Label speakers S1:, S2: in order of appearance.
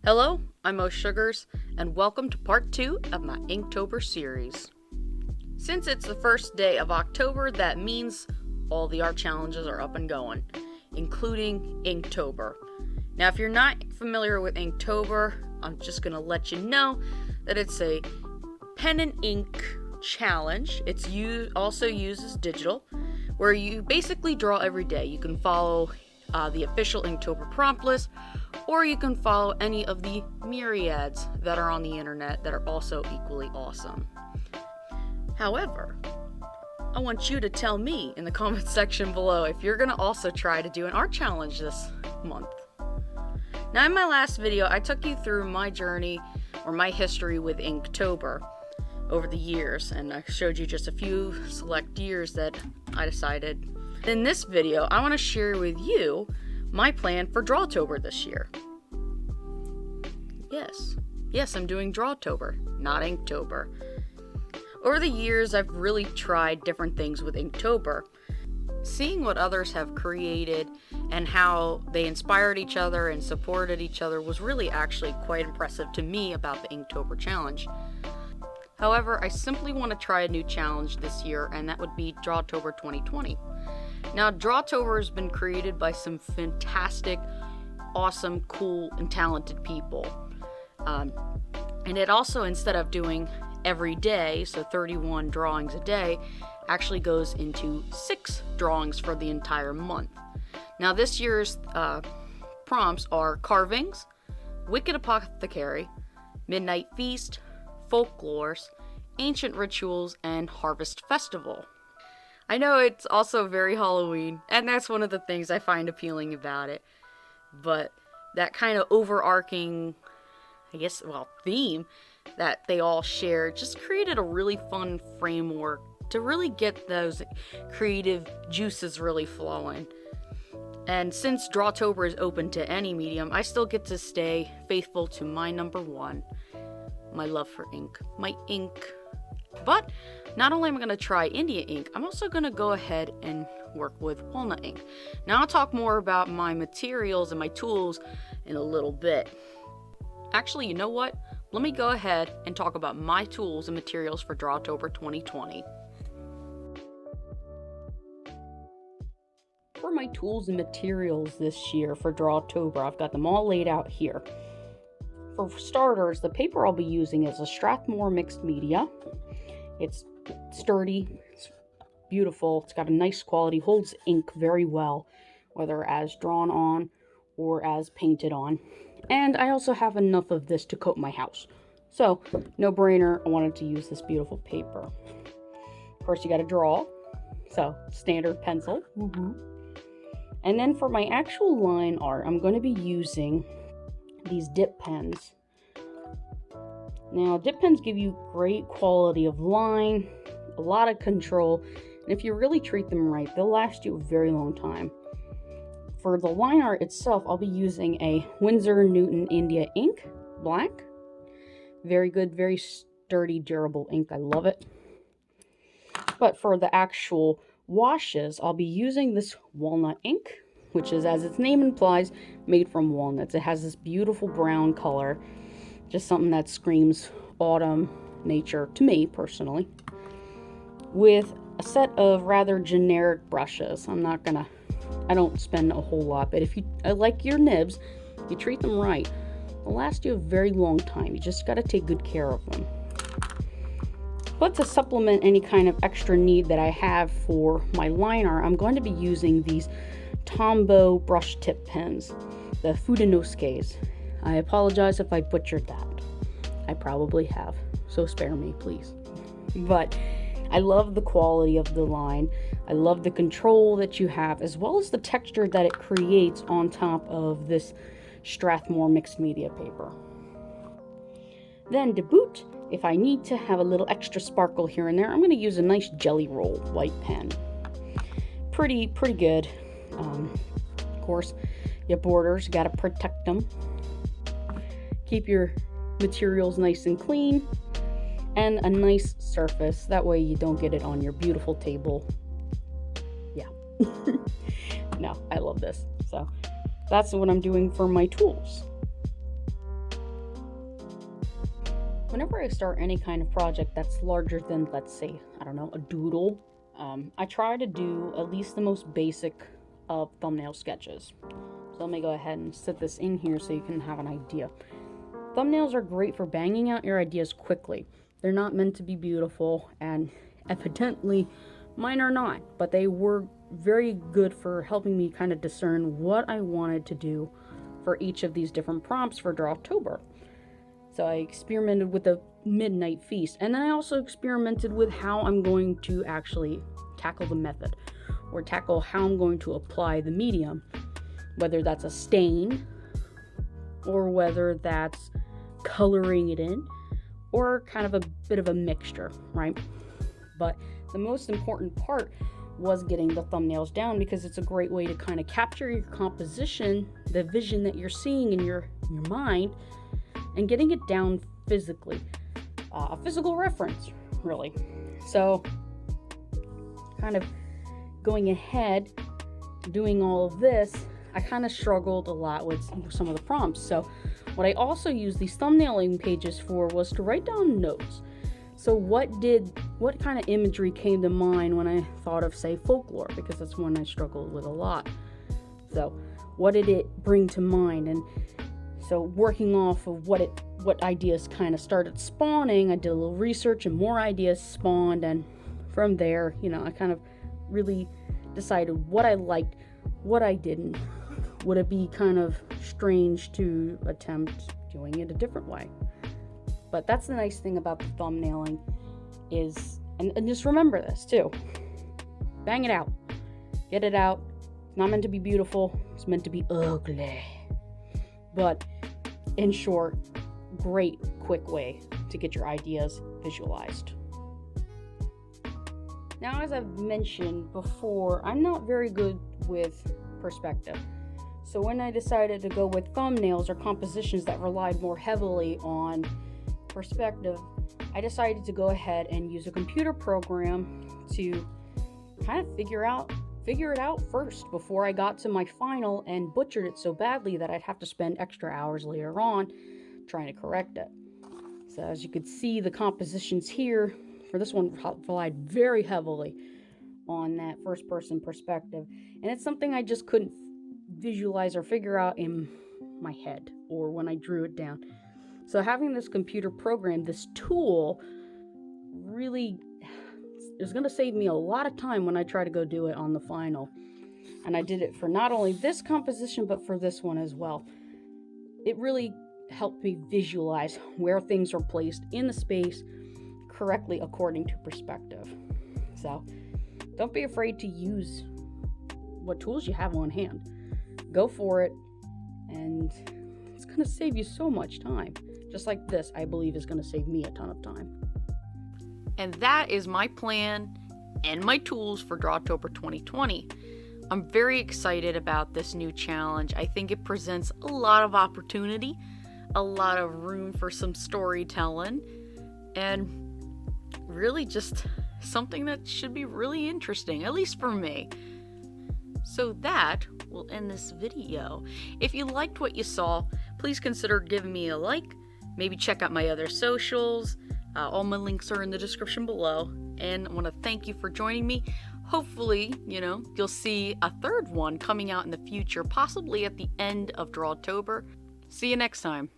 S1: Hello, I'm Mo Sugars, and welcome to part 2 of my Inktober series. Since it's the first day of October, that means all the art challenges are up and going, including Inktober. Now, if you're not familiar with Inktober, I'm just going to let you know that it's a pen and ink challenge. It's also uses digital, where you basically draw every day. You can follow the official Inktober prompt list, or you can follow any of the myriads that are on the internet that are also equally awesome. However, I want you to tell me in the comment section below if you're going to also try to do an art challenge this month. Now, in my last video, I took you through my journey or my history with Inktober over the years, and I showed you just a few select years that I decided. In this video, I want to share with you my plan for Drawtober this year. Yes, I'm doing Drawtober, not Inktober. Over the years, I've really tried different things with Inktober. Seeing what others have created and how they inspired each other and supported each other was really actually quite impressive to me about the Inktober challenge. However, I simply want to try a new challenge this year, and that would be Drawtober 2020. Now, Drawtober has been created by some fantastic, awesome, cool, and talented people. And it also, instead of doing every day, so 31 drawings a day, actually goes into 6 drawings for the entire month. Now, this year's prompts are Carvings, Wicked Apothecary, Midnight Feast, Folklores, Ancient Rituals, and Harvest Festival. I know it's also very Halloween, and that's one of the things I find appealing about it. But that kind of overarching, theme that they all share just created a really fun framework to really get those creative juices really flowing. And since Drawtober is open to any medium, I still get to stay faithful to my number one, my love for ink, my ink. But not only am I going to try India ink, I'm also going to go ahead and work with walnut ink. Now, I'll talk more about my materials and my tools in a little bit. Actually, you know what? Let me go ahead and talk about my tools and materials for Drawtober 2020. For my tools and materials this year for Drawtober, I've got them all laid out here. For starters, the paper I'll be using is a Strathmore mixed media. It's sturdy, it's beautiful, it's got a nice quality, holds ink very well, whether as drawn on or as painted on. And I also have enough of this to coat my house. So, no brainer, I wanted to use this beautiful paper. Of course, you gotta draw, so standard pencil. And then for my actual line art, I'm going to be using these dip pens. Now, dip pens give you great quality of line, a lot of control, and if you really treat them right, they'll last you a very long time. For the line art itself, I'll be using a Winsor Newton India ink, black. Very good, very sturdy, durable ink. I love it. But for the actual washes, I'll be using this walnut ink, which is, as its name implies, made from walnuts. It has this beautiful brown color. Just something that screams autumn, nature, to me, personally. With a set of rather generic brushes. I don't spend a whole lot, but if you like your nibs, you treat them right, they'll last you a very long time. You just gotta take good care of them. But to supplement any kind of extra need that I have for my line art, I'm going to be using these Tombow brush tip pens, the Fudenosuke's. I apologize if I butchered that. I probably have, so spare me, please. But I love the quality of the line. I love the control that you have, as well as the texture that it creates on top of this Strathmore mixed media paper. Then to boot, if I need to have a little extra sparkle here and there, I'm going to use a nice Jelly Roll white pen. Pretty good. Of course, your borders, got to protect them. Keep your materials nice and clean, and a nice surface. That way you don't get it on your beautiful table. Yeah. No, I love this. So that's what I'm doing for my tools. whenever I start any kind of project that's larger than, let's say, I don't know, a doodle, I try to do at least the most basic of thumbnail sketches. So let me go ahead and set this in here so you can have an idea. Thumbnails are great for banging out your ideas quickly. They're not meant to be beautiful, and evidently mine are not, but they were very good for helping me kind of discern what I wanted to do for each of these different prompts for Drawtober. So I experimented with the midnight feast, and then I also experimented with how I'm going to actually tackle the method, or tackle how I'm going to apply the medium, whether that's a stain, or whether that's coloring it in, or kind of a bit of a mixture, right? But the most important part was getting the thumbnails down, because it's a great way to kind of capture your composition, the vision that you're seeing in your mind, and getting it down physically. A physical reference, really. So, kind of going ahead, doing all of this, I kind of struggled a lot with some of the prompts. So, what I also used these thumbnailing pages for was to write down notes. So what kind of imagery came to mind when I thought of, say, folklore, because that's one I struggled with a lot. So what did it bring to mind? And so working off of what ideas kind of started spawning, I did a little research and more ideas spawned, and from there, I kind of really decided what I liked, what I didn't. Would it be kind of strange to attempt doing it a different way? But that's the nice thing about the thumbnailing is, and just remember this too, bang it out, get it out. It's not meant to be beautiful, it's meant to be ugly. But in short, great quick way to get your ideas visualized. Now, as I've mentioned before, I'm not very good with perspective. So when I decided to go with thumbnails or compositions that relied more heavily on perspective, I decided to go ahead and use a computer program to kind of figure it out first before I got to my final and butchered it so badly that I'd have to spend extra hours later on trying to correct it. So as you could see, the compositions here for this one relied very heavily on that first person perspective, and it's something I just couldn't visualize or figure out in my head or when I drew it down. So having this computer program, this tool, really is going to save me a lot of time when I try to go do it on the final. And I did it for not only this composition, but for this one as well. It really helped me visualize where things are placed in the space correctly according to perspective. So don't be afraid to use what tools you have on hand. Go for it, and it's going to save you so much time. Just like this, I believe, is going to save me a ton of time.
S2: And that is my plan and my tools for Drawtober 2020. I'm very excited about this new challenge. I think it presents a lot of opportunity, a lot of room for some storytelling, and really just something that should be really interesting, at least for me. So that will end this video. If you liked what you saw, please consider giving me a like. Maybe check out my other socials. All my links are in the description below. And I want to thank you for joining me. Hopefully, you'll see a third one coming out in the future, possibly at the end of Drawtober. See you next time.